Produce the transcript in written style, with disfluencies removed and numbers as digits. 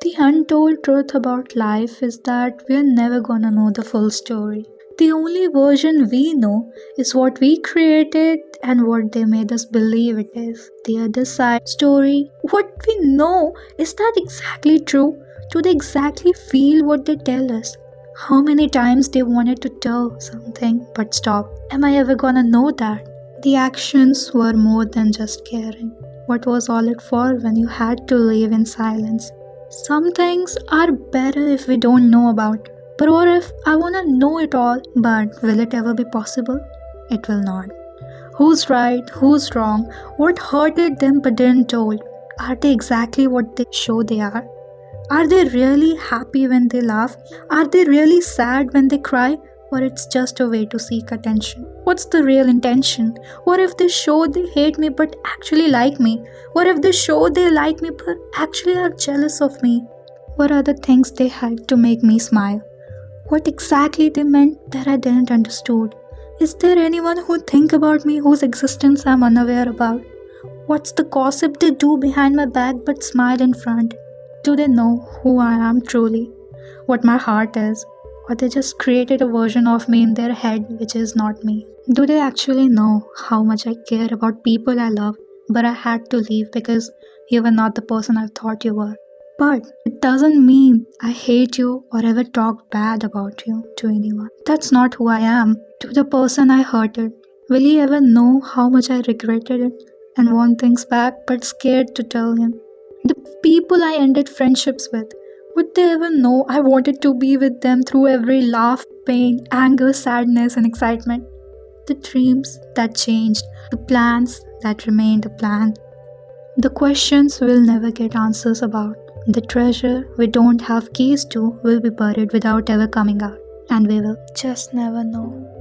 The untold truth about life is that we're never gonna know the full story. The only version we know is what we created and what they made us believe it is. The other side story, what we know, is that exactly true? Do they exactly feel what they tell us? How many times they wanted to tell something but stop? Am I ever gonna know that? The actions were more than just caring. What was all it for when you had to live in silence? Some things are better if we don't know about. But what if I wanna know it all? But will it ever be possible? It will not. Who's right? Who's wrong? What hurted them but didn't told? Are they exactly what they show they are? Are they really happy when they laugh? Are they really sad when they cry? Or it's just a way to seek attention? What's the real intention? What if they show they hate me but actually like me? What if they show they like me but actually are jealous of me? What are the things they hide to make me smile? What exactly they meant that I didn't understood? Is there anyone who think about me whose existence I'm unaware about? What's the gossip they do behind my back but smile in front? Do they know who I am truly? What my heart is? Or they just created a version of me in their head which is not me? Do they actually know how much I care about people I love, but I had to leave because you were not the person I thought you were? But it doesn't mean I hate you or ever talk bad about you to anyone. That's not who I am. To the person I hurted, will he ever know how much I regretted it and want things back but scared to tell him? The people I ended friendships with, would they ever know I wanted to be with them through every laugh, pain, anger, sadness, and excitement? The dreams that changed, the plans that remained a plan, the questions we'll never get answers about, the treasure we don't have keys to will be buried without ever coming out, and we will just never know.